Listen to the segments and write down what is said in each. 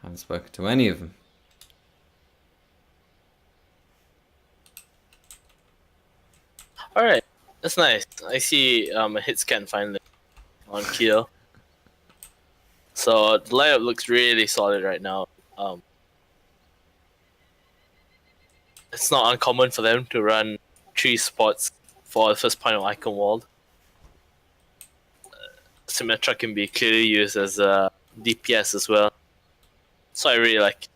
Haven't spoken to any of them. Alright, that's nice. I see a hit scan finally on Keel. So the layout looks really solid right now. It's not uncommon for them to run 3 spots for the first point of icon wall. Symmetra can be clearly used as a DPS as well. So I really like it.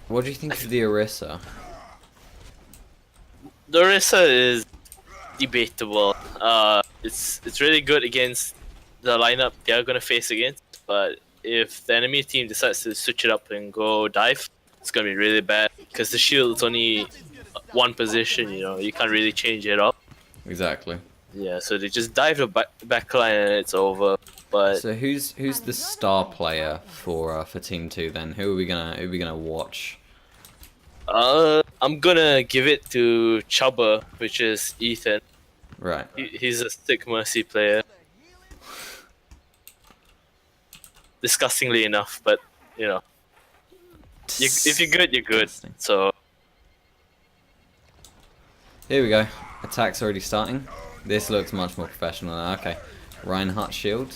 What do you think of the Orisa? The Orisa is debatable. It's really good against the lineup they are gonna face against, but if the enemy team decides to switch it up and go dive, it's gonna be really bad because the shield's only one position. You know, you can't really change it up. Exactly. Yeah, so they just dive the backline and it's over. But So who's the star player for Team 2 then? Who are we gonna watch? I'm gonna give it to Chubba, which is Ethan. Right. He's a sick Mercy player. Disgustingly enough, but you know, if you're good, you're good. So Here we go. Attack's already starting. This looks much more professional now. Okay. Reinhardt shield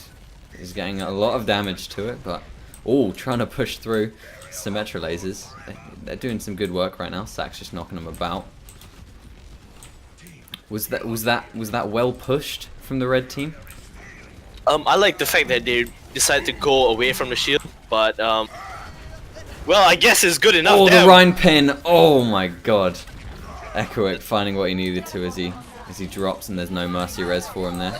is getting a lot of damage to it, but trying to push through Symmetra lasers. They're doing some good work right now. Sack's just knocking them about. Was that well pushed from the red team? I like the fact that they decided to go away from the shield, but well, I guess it's good enough. Oh, Damn. the Rhine pin! Oh my god! Echoic finding what he needed to as he drops, and there's no mercy res for him there.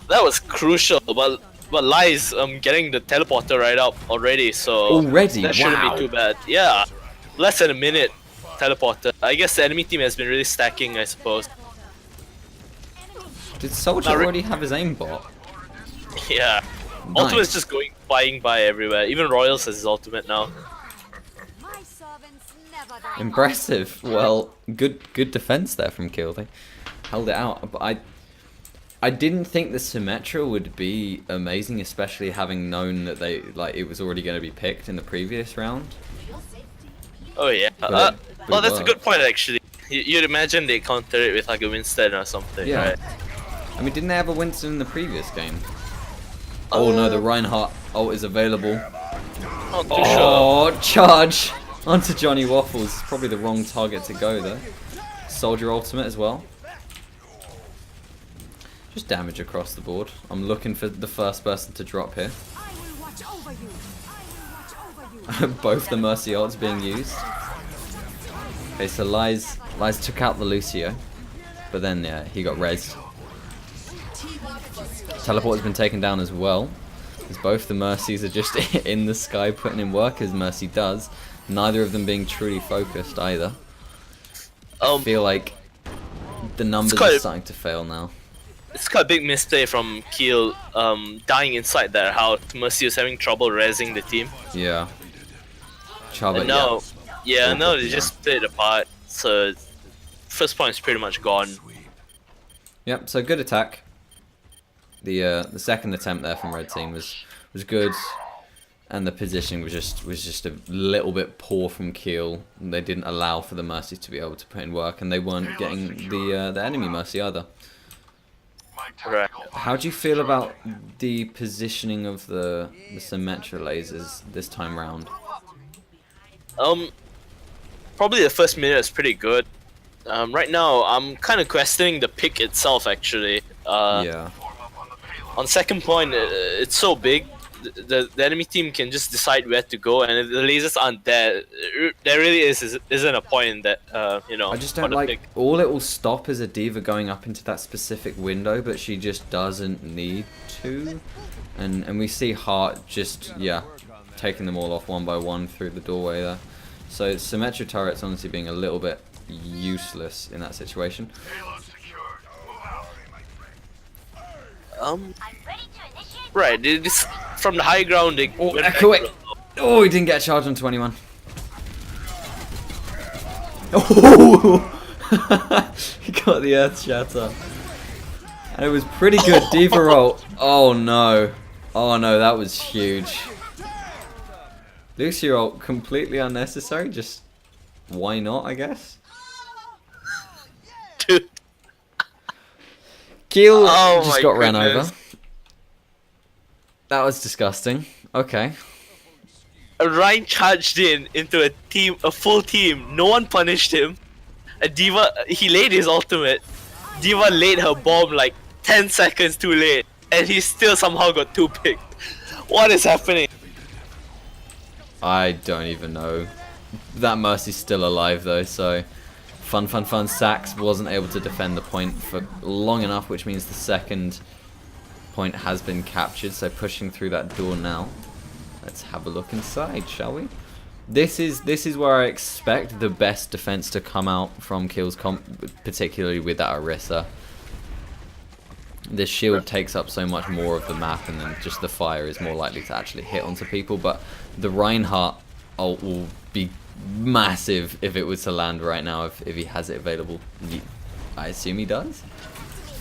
That was crucial, but Lies getting the teleporter right up already, so already that shouldn't wow. be too bad. Yeah, less than a minute teleporter. I guess the enemy team has been really stacking, I suppose. Did Soldier already have his aimbot? Yeah. Nice. Ultimate's just flying by everywhere. Even Royals has his ultimate now. Impressive. Well, good defense there from Kill. They held it out, but I didn't think the Symmetra would be amazing, especially having known that it was already going to be picked in the previous round. Oh yeah. But well, that's a good point actually. You'd imagine they counter it with like a Winston or something, yeah. Right? I mean, didn't they have a Winston in the previous game? Oh no, the Reinhardt ult is available. Not too sure. Charge onto Johnny Waffles. Probably the wrong target to go there. Soldier ultimate as well. Just damage across the board. I'm looking for the first person to drop here. Both the Mercy ults being used. Okay, so Lies took out the Lucio, but then yeah, he got rezzed. Teleport has been taken down as well, as both the Mercies are just in the sky putting in work as Mercy does. Neither of them being truly focused either. I feel like the numbers are starting to fail now. It's quite a big misplay from Keel dying inside there, how Mercy was having trouble rezzing the team. Yeah. Chaba, and now, no, they just split apart, so first point is pretty much gone. Yep, so good attack. The second attempt there from red team was good, and the positioning was just a little bit poor from Keel. They didn't allow for the Mercies to be able to put in work, and they weren't getting the enemy Mercy either. Right. How do you feel about the positioning of the Symmetra lasers this time round? Probably the first minute is pretty good. Right now, I'm kind of questioning the pick itself actually. Yeah. On second point, it's so big, the enemy team can just decide where to go, and if the lasers aren't there, there really isn't a point in that, you know. I just don't like, all it will stop is a D.Va going up into that specific window, but she just doesn't need to. And we see Heart just, yeah, taking them all off one by one through the doorway there. So Symmetra turret's honestly being a little bit useless in that situation. Right, this from the high ground. Echo it! Oh, he didn't get a charge on 21. Oh! He got the Earth Shatter. And it was pretty good. Diva roll. Oh no. Oh no, that was huge. Lucio roll completely unnecessary. Just why not, I guess? Dude. Keel Oh just my got ran goodness. over. That was disgusting. Okay. Ryan charged into a full team. No one punished him. A Diva, he laid his ultimate. Diva laid her bomb like 10 seconds too late, and he still somehow got 2 picked. What is happening? I don't even know. That Mercy's still alive though, so fun. Sax wasn't able to defend the point for long enough, which means the second point has been captured, so pushing through that door now. Let's have a look inside, shall we? This is where I expect the best defense to come out from Keel's comp, particularly with that Orisa. The shield takes up so much more of the map, and then just the fire is more likely to actually hit onto people. But the Reinhardt ult will be massive if it was to land right now, if he has it available. I assume he does?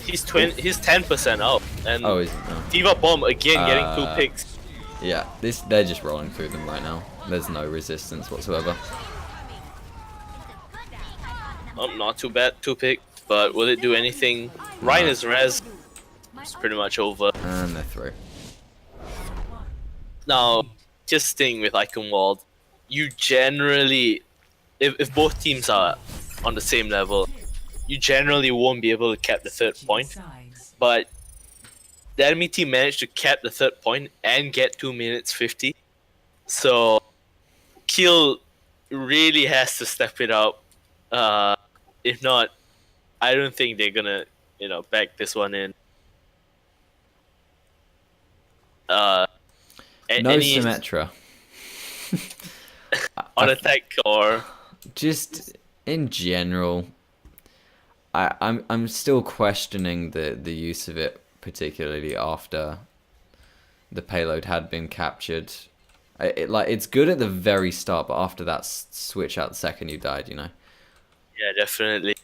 He's 10% up, and Oh, is it? No. Diva bomb again getting 2 picks. Yeah, they're just rolling through them right now. There's no resistance whatsoever. Oh, not too bad, 2 picks, but will it do anything? Ryan is res. It's pretty much over. And they're through. Now, just staying with Eichenwald, you generally, if both teams are on the same level, you generally won't be able to cap the 3rd point. But the enemy team managed to cap the 3rd point and get 2 minutes 50. So, Keel really has to step it up. If not, I don't think they're gonna, back this one in. No Symmetra. On attack or just in general, I'm still questioning the use of it, particularly after the payload had been captured. It's good at the very start, but after that switch out the second you died, Yeah, definitely.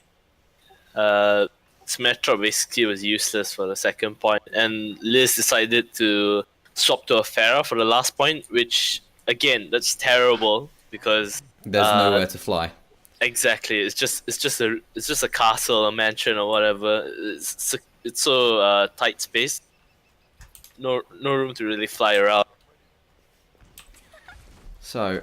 Symmetra basically was useless for the 2nd point, and Liz decided to swap to a Pharah for the last point, which again, that's terrible because there's nowhere to fly. Exactly, it's just a castle, a mansion, or whatever. It's so tight space. No room to really fly around. So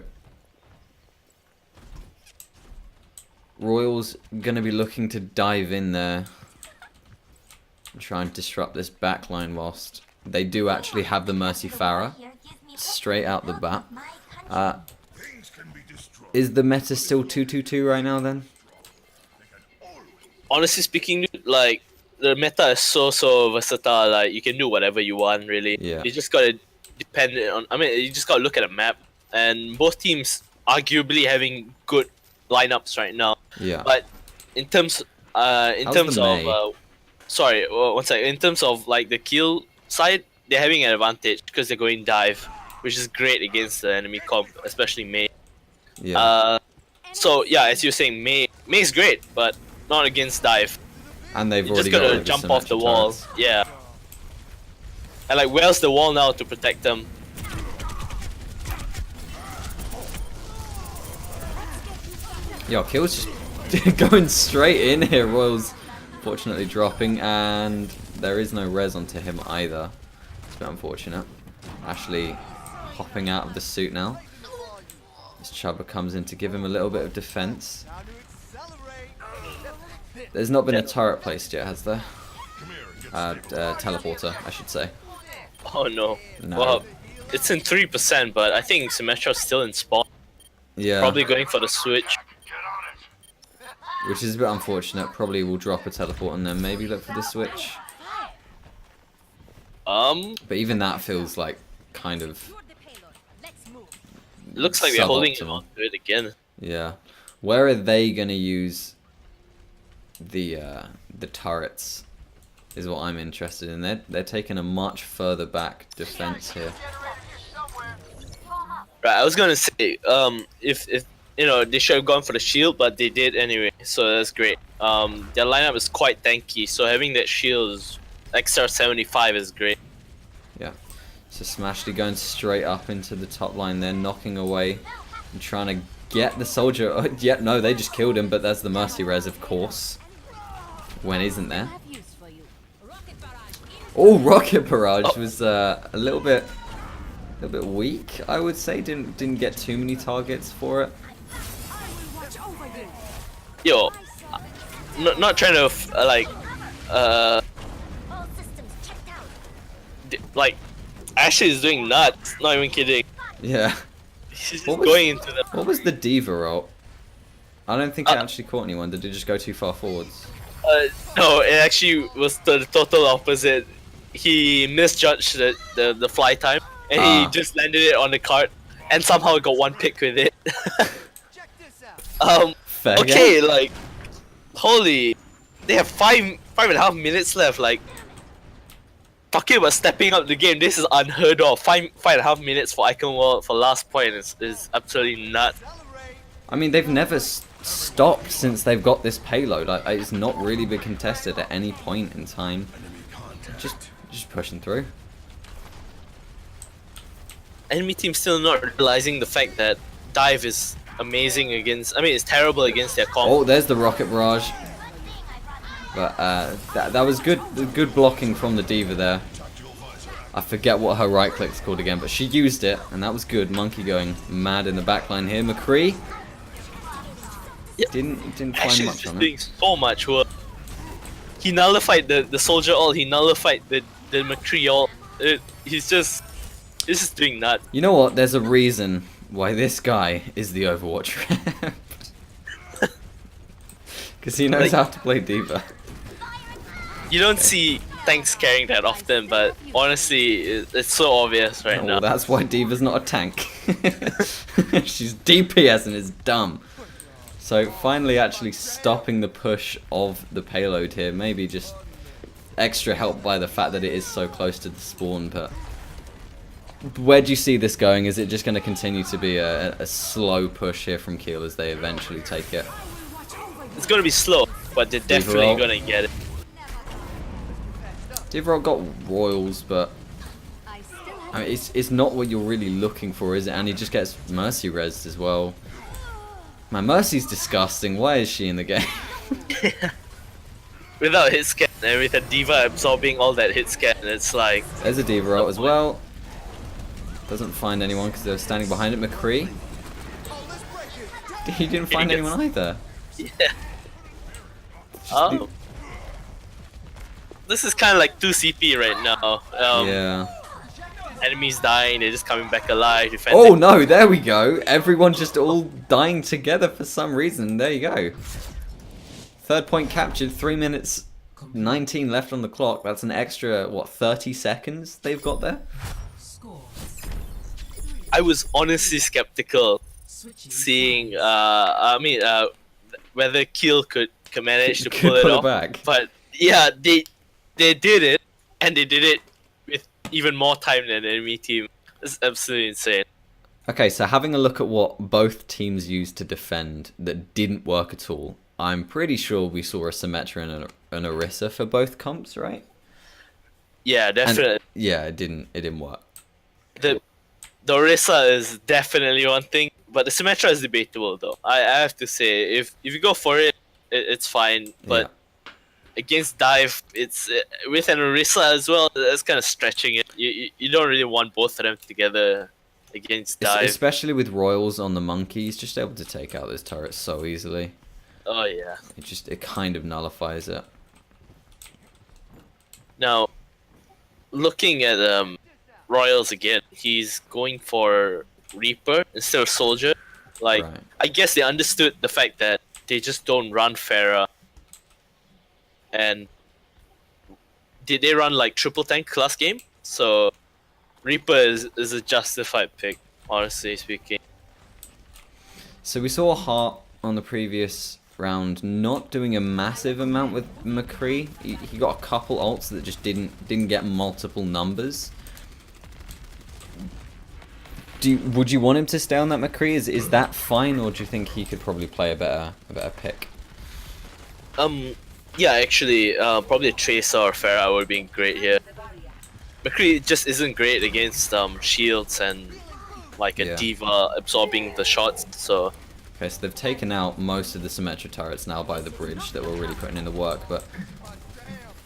Royal's gonna be looking to dive in there and try and disrupt this backline whilst they do actually have the Mercy Pharah straight out the bat. Is the meta still 2-2-2 right now then? Honestly speaking, like, the meta is so versatile. Like, you can do whatever you want, really. Yeah. You just gotta you just gotta look at a map, and both teams arguably having good lineups right now. Yeah. But in terms of one second. In terms of like the kill side, they're having an advantage because they're going dive, which is great against the enemy comp, especially Mei. Yeah. So yeah, as you're saying, Mei's great, but not against dive. And they've You already just gotta got jump off the wall. turrets. Yeah. And like, where's the wall now to protect them? Yo, Kill's just going straight in here. Royal's fortunately dropping, and there is no res onto him either. It's a bit unfortunate. Ashley hopping out of the suit now. As Chubba comes in to give him a little bit of defense. There's not been a turret placed yet, has there? Teleporter, I should say. Oh no. No. Well, it's in 3%, but I think Symmetra's still in spawn. Yeah. Probably going for the switch. Which is a bit unfortunate. Probably will drop a teleport and then maybe look for the switch. But even that feels like kind of. Looks like they're holding him on to it again. Yeah. Where are they gonna use the turrets? Is what I'm interested in. They're taking a much further back defense here. Right, I was gonna say, if they should have gone for the shield, but they did anyway, so that's great. Their lineup is quite tanky, so having that shield is extra 75 is great. Yeah. So Smashly going straight up into the top line there, knocking away and trying to get the soldier. Oh, yeah, no, they just killed him, but there's the Mercy Res, of course. When isn't there? Oh, Rocket Barrage was a little bit weak, I would say. Didn't get too many targets for it. Yo, not trying to like Ashley is doing nuts. Not even kidding. Yeah. She's just going into the. What was the Diva ult? I don't think it actually caught anyone. Did it just go too far forwards? No, it actually was the total opposite. He misjudged the fly time, and he just landed it on the cart, and somehow got one pick with it. Fair okay, game. like, holy, they have five and a half minutes left. Like, talking about stepping up the game, this is unheard of. Five and a half minutes for Icon World for last point is absolutely nuts. I mean, they've never stopped since they've got this payload. Like, it's not really been contested at any point in time. Just pushing through. Enemy team still not realizing the fact that dive is amazing against. I mean, it's terrible against their combo. Oh, there's the Rocket Barrage. But that was good blocking from the Diva there. I forget what her right click's called again, but she used it, and that was good. Monkey going mad in the backline here. McCree didn't find Actually, much just on doing it. so much work. He nullified the soldier ult. He nullified the McCree ult. He's just doing nuts. You know what? There's a reason why this guy is the Overwatch rep. Because he knows how to play Diva. You don't see tanks carrying that often, but honestly, it's so obvious right now. Well, that's why Diva's not a tank. She's DPS and is dumb. So finally actually stopping the push of the payload here. Maybe just extra help by the fact that it is so close to the spawn, but where do you see this going? Is it just going to continue to be a slow push here from Kiel as they eventually take it? It's going to be slow, but they're definitely going to get it. Diva got Royals, but I mean, it's not what you're really looking for, is it? And he just gets Mercy Res as well. Man, Mercy's disgusting. Why is she in the game? Without hit scan and with a Diva absorbing all that hit scan, it's like... There's a Diva ult as well. Doesn't find anyone because they're standing behind it. McCree. He didn't find anyone either. Yeah. Oh. This is kind of like 2 CP right now. Yeah. Enemies dying, they're just coming back alive. Defending. Oh no, there we go. Everyone just all dying together for some reason. There you go. 3rd point captured, 3 minutes 19 left on the clock. That's an extra, what, 30 seconds they've got there? I was honestly skeptical seeing, whether Kiel could manage to pull it off. Back. But yeah, they did it, and they did it with even more time than the enemy team. It's absolutely insane. Okay, so having a look at what both teams used to defend that didn't work at all, I'm pretty sure we saw a Symmetra and an Orisa for both comps, right? Yeah, definitely. And, yeah, it didn't work. The Orisa is definitely one thing, but the Symmetra is debatable though. I have to say, if you go for it, it's fine. But against dive, it's with an Orisa as well. That's kind of stretching it. You don't really want both of them together against dive, especially with Royals on the Monkey. He's just able to take out those turrets so easily. Oh yeah. It kind of nullifies it. Now, looking at Royals again, he's going for Reaper instead of Soldier. Like, right. I guess they understood the fact that they just don't run Pharah. And did they run like triple tank last game? So Reaper is a justified pick, honestly speaking. So we saw Hart on the previous round not doing a massive amount with McCree. He got a couple ults that just didn't get multiple numbers. Would you want him to stay on that McCree? Is that fine, or do you think he could probably play a better pick? Yeah, actually, probably a Tracer or Pharah would be great here. McCree just isn't great against shields and like a Yeah. diva absorbing the shots. So Okay, so they've taken out most of the Symmetra turrets now by the bridge that were really putting in the work, but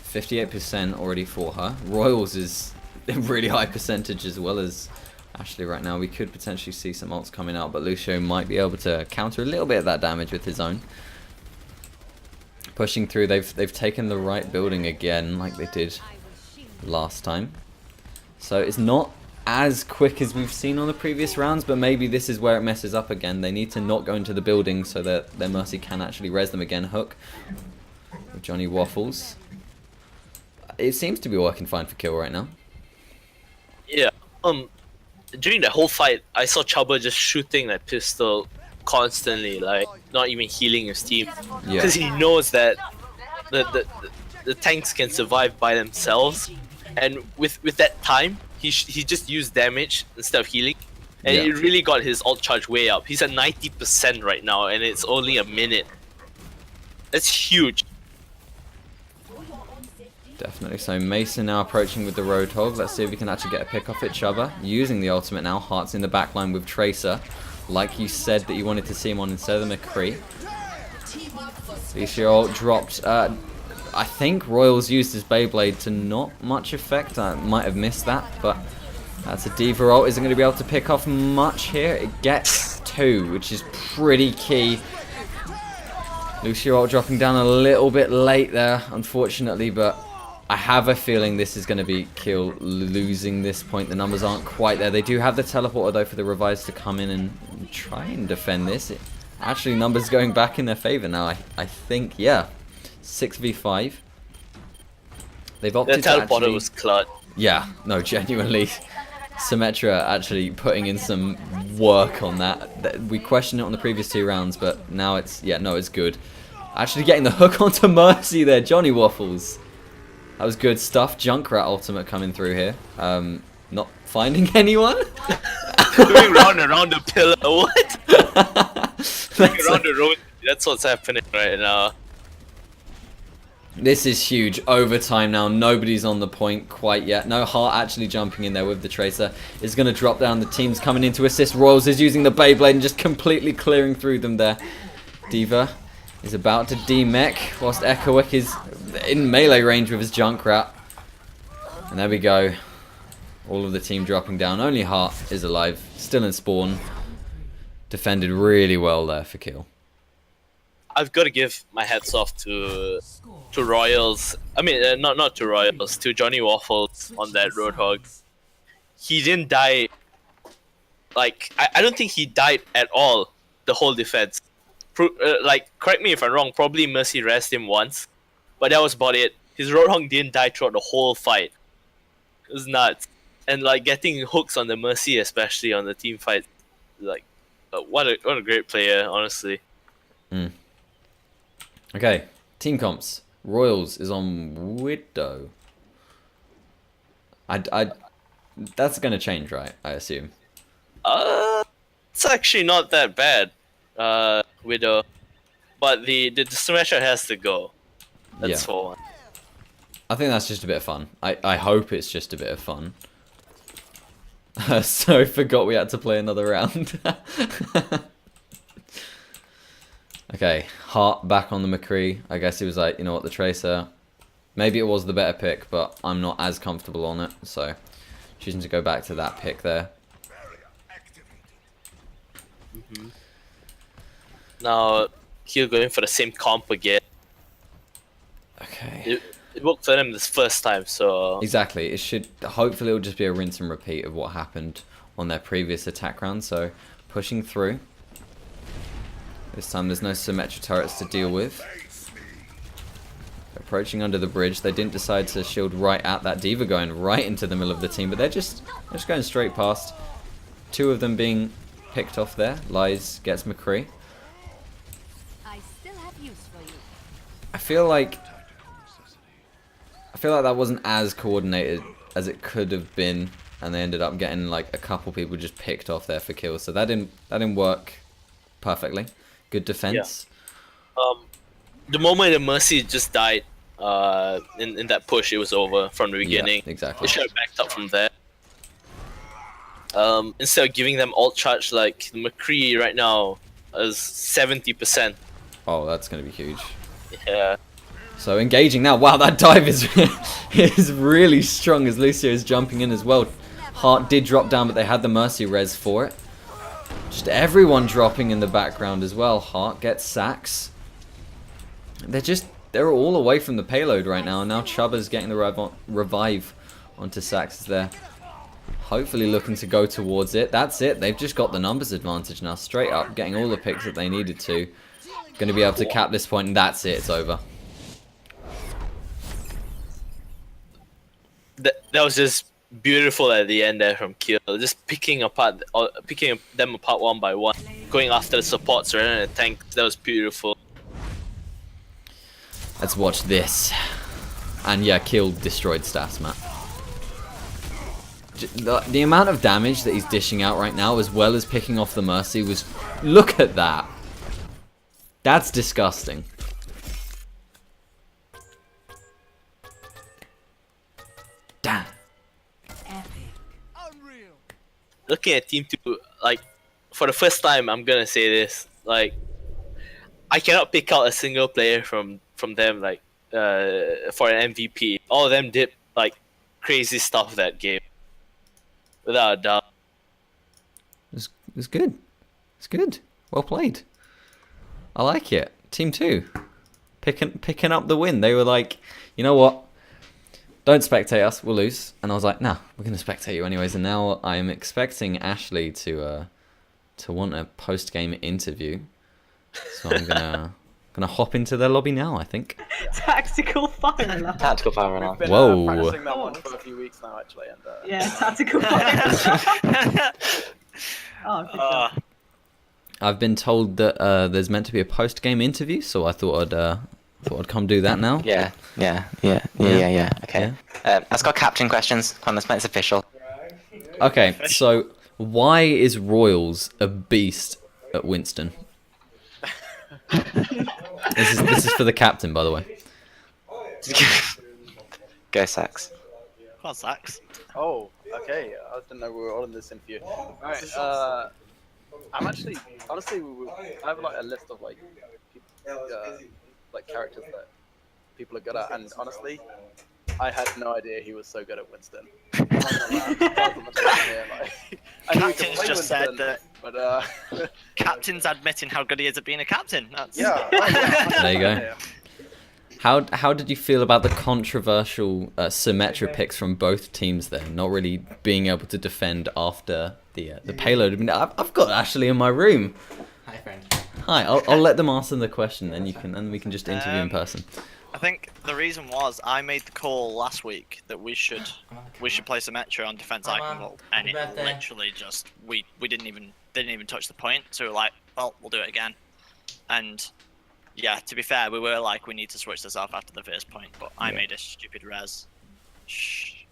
58% already for her. Royals is a really high percentage as well as Ashley right now. We could potentially see some ults coming out, but Lucio might be able to counter a little bit of that damage with his own. Pushing through, they've taken the right building again like they did last time. So it's not as quick as we've seen on the previous rounds, but maybe this is where it messes up again. They need to not go into the building so that their Mercy can actually res them again. Hook with Johnny Waffles. It seems to be working fine for Kill right now. yeah, during the whole fight, I saw Chubba just shooting that pistol constantly, like not even healing his team, Yeah. because he knows that the tanks can survive by themselves, and with that time, he just used damage instead of healing, and Yeah. it really got his ult charge way up. He's at 90% right now, and it's only a minute. That's huge. Definitely. So Mason now approaching with the Roadhog. Let's see if we can actually get a pick off at Chubba. Using the ultimate now. Hearts in the backline with Tracer. Like you said that you wanted to see him on instead of the McCree. Lucio dropped. I think Royals used his Beyblade to not much effect. I might have missed that, but that's a Diva ult. Isn't going to be able to pick off much here. It gets 2, which is pretty key. Lucio ult dropping down a little bit late there, unfortunately, but I have a feeling this is going to be Kill losing this point. The numbers aren't quite there. They do have the teleporter, though, for the Revives to come in and try and defend this. Actually, numbers going back in their favor now, I think, yeah. 6v5. They've opted The teleporter to actually... was clutch. Yeah, no, genuinely. Symmetra actually putting in some work on that. We questioned it on the previous 2 rounds, but now it's... Yeah, no, it's good. Actually getting the hook onto Mercy there, Johnny Waffles. That was good stuff. Junkrat ultimate coming through here. Not finding anyone. Going round and round the pillar. What? Going around the road. That's what's happening right now. This is huge. Overtime now. Nobody's on the point quite yet. No Heart actually jumping in there with the Tracer. Is going to drop down. The team's coming in to assist. Royals is using the Beyblade and just completely clearing through them there. Diva is about to demech whilst Echoic is in melee range with his Junkrat. And there we go. All of the team dropping down. Only Heart is alive. Still in spawn. Defended really well there for Kill. I've got to give my hats off to Royals. I mean, not to Royals, to Johnny Waffles on that Roadhog. He didn't die. Like, I don't think he died at all. The whole defense. Like, correct me if I'm wrong. Probably Mercy rested him once, but that was about it. His Roadhog didn't die throughout the whole fight. It was nuts. And like getting hooks on the Mercy, especially on the team fight, like what a great player, honestly. Mm. Okay, team comps. Royals is on Widow. That's gonna change, right? I assume. It's actually not that bad, Widow, but the Smasher has to go. That's for one. I think that's just a bit of fun. I hope it's just a bit of fun. So I forgot we had to play another round. Okay, Heart back on the McCree. I guess he was like, you know what, the Tracer. Maybe it was the better pick, but I'm not as comfortable on it. So choosing to go back to that pick there. Now he'll go in for the same comp again. Okay. It worked for them this first time, so... Exactly. It should... Hopefully it'll just be a rinse and repeat of what happened on their previous attack round. So, pushing through. This time there's no Symmetra turrets to deal with. Approaching under the bridge. They didn't decide to shield right at that Diva going right into the middle of the team. But they're just going straight past. 2 of them being picked off there. Lies gets McCree. I still have use for you. I feel like that wasn't as coordinated as it could have been, and they ended up getting like a couple people just picked off there for kills. So that didn't work perfectly. Good defense. Yeah. the moment the Mercy just died, in that push, it was over from the beginning. Yeah, exactly. It should have backed up from there. Instead of giving them alt charge, like McCree right now is 70%. Oh, that's gonna be huge. Yeah. So engaging now. Wow, that dive is is really strong as Lucio is jumping in as well. Heart did drop down, but they had the Mercy res for it. Just everyone dropping in the background as well. Heart gets sacks. They're all away from the payload right now. And now Chubba's getting the revive onto Sax there. Hopefully looking to go towards it. That's it. They've just got the numbers advantage now. Straight up, getting all the picks that they needed to. Going to be able to cap this point, and that's it. It's over. That was just beautiful at the end there from Kill. Just picking them apart one by one. Going after the supports rather than the tank. That was beautiful. Let's watch this. And yeah, Kill destroyed stats, Matt. The amount of damage that he's dishing out right now, as well as picking off the Mercy, was... Look at that. That's disgusting. Damn. Looking at Team 2, like, for the first time, I'm gonna say this. Like, I cannot pick out a single player from them, like, for an MVP. All of them did, like, crazy stuff that game. Without a doubt. It was good. It's good. Well played. I like it. Team 2. Picking up the win. They were like, you know what? Don't spectate us, we'll lose. And I was like, nah, we're going to spectate you anyways. And now I am expecting Ashley to want a post-game interview. So I'm gonna hop into their lobby now, I think. Tactical fire alarm. Tactical fire alarm. We've been Whoa. practicing that one for a few weeks now, actually. And, Yeah, tactical fire alarm. Oh, good job. I've been told that there's meant to be a post-game interview, so I thought I'd come do that now. Yeah. Okay. Let's go captain questions. Come on, let's make this official. Okay, so why is Royals a beast at Winston? This is for the captain, by the way. Go Sax. Come on, Sax. oh, okay. I didn't know we were all in this interview. Alright, I'm actually, honestly, I have like a list of like, like characters that people are good at, and honestly, I had no idea he was so good at Winston. Captain's just said that. But Captain's admitting how good he is at being a captain. That's... yeah. There you go. How did you feel about the controversial Symmetra picks from both teams there? Not really being able to defend after the payload. I mean, I've got Ashley in my room. Hi, friend. Hi, I'll let them answer the question, then we can just interview in person. I think the reason was I made the call last week that we should play Symmetra on defense icon, and it literally just we didn't even touch the point. So we were like, well, we'll do it again. And yeah, to be fair, we were like, we need to switch this off after the first point, but I made a stupid res. Shh.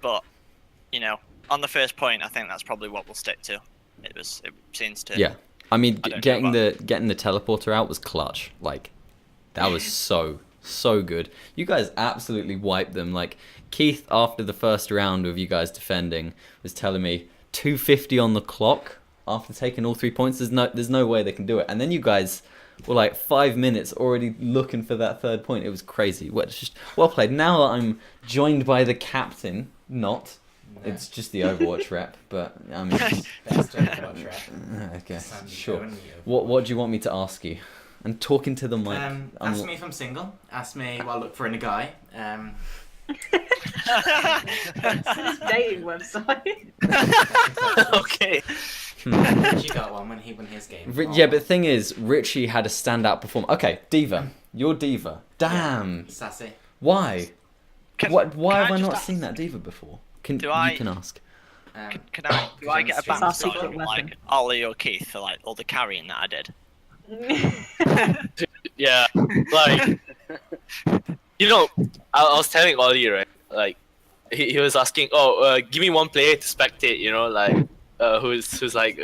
But you know, on the first point, I think that's probably what we'll stick to. It seems to. Yeah. I mean, getting the teleporter out was clutch. Like, that was so good. You guys absolutely wiped them. Like, Keith, after the first round of you guys defending, was telling me 250 on the clock after taking all 3 points. There's no way they can do it. And then you guys were like 5 minutes already looking for that third point. It was crazy. It's just well played. Now that I'm joined by the captain, not. It's just the Overwatch rep, but I mean... Best Overwatch rep. Okay, sure. What do you want me to ask you? And talking to the mic. Ask me if I'm single. Ask me what I look for in a guy. It's his dating website. Okay. Richie got one when he won his game. Yeah, but the thing is, Richie had a standout performance. Okay, Diva. You're Diva. Damn. Sassy. Why? Why have I not just seen that Diva before? You can ask. Can I get a It's our back secret from weapon. like Ollie or Keith for like all the carrying that I did? Yeah, like, you know, I was telling Ollie, right? Like, he was asking, give me one player to spectate, you know, like, who's like,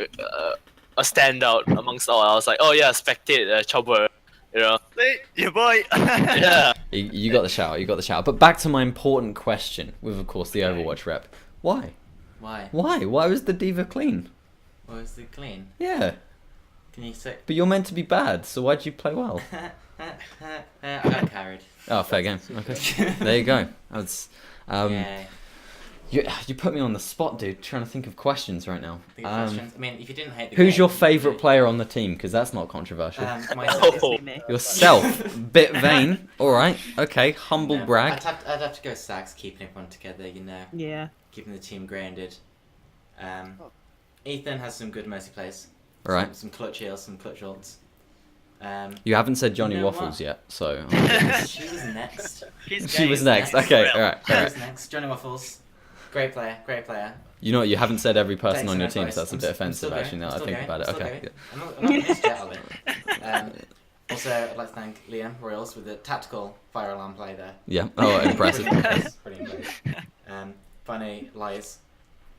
a standout amongst all. I was like, oh yeah, spectate Chubber, you know. Hey, your boy. Yeah. You got the shout. You got the shout. But back to my important question, with of course the Overwatch rep. Why? Why? Why? Why was the diva clean? Or is it clean? Yeah. Can you say? But you're meant to be bad, so why'd you play well? I got carried. Oh, fair game. Okay. There you go. That's, Yeah. you put me on the spot, dude. Trying to think of questions right now. Think of questions. I mean, if you didn't hate the Who's game, your favourite player on the team? Because that's not controversial. Myself. Oh. Me. Yourself. Bit vain. All right. Okay. Humble No, brag. I'd have to go Sax, keeping everyone together, you know, Yeah. keeping the team grounded. Ethan has some good mercy plays. Right. Some clutch heals, some clutch ults. You haven't said Johnny You know Waffles what? yet, so. She was next. She was next. Okay. All right. She All was right. next. Johnny Waffles. Great player. Great player. You know what? You haven't said every person Thanks on for your that, team, guys. so that's a I'm bit s- I'm offensive. still Actually, now going. I I'm think still about it. going. Okay. I'm still going. I'm not gonna miss jet of it. Also, I'd like to thank Liam Royals with the tactical fire alarm play there. Yeah. Oh, impressive. Brilliant play. Funny lies.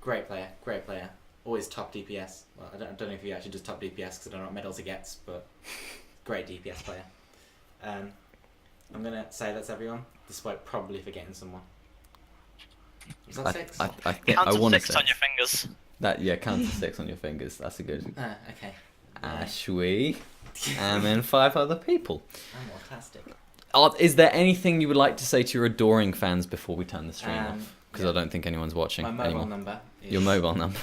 Great player. Great player. Always top DPS. Well, I don't know if he actually does top DPS because I don't know what medals he gets, but great DPS player. I'm gonna say that's everyone, despite probably forgetting someone. Was that 6? I think Count I to want to 6 say on your fingers. that. Yeah, count to 6 on your fingers. That's a good. Okay. Ashwi, and then 5 other people. I'm autistic. Is there anything you would like to say to your adoring fans before we turn the stream off? Because yeah. I don't think anyone's watching My mobile anymore. number. Is, Your mobile number.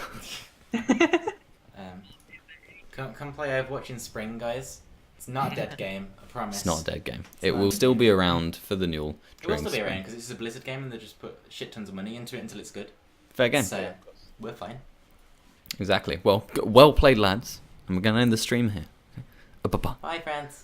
Come play Overwatch in spring, guys. It's not a dead game, I promise. It's not a dead game. It not will a still dead be game. around for the NUEL. It will during still be spring. around because it's a Blizzard game and they just put shit tons of money into it until it's good. Fair game. So we're fine. Exactly. Well, well played, lads. And we're going to end the stream here. Bye-bye. Bye, friends.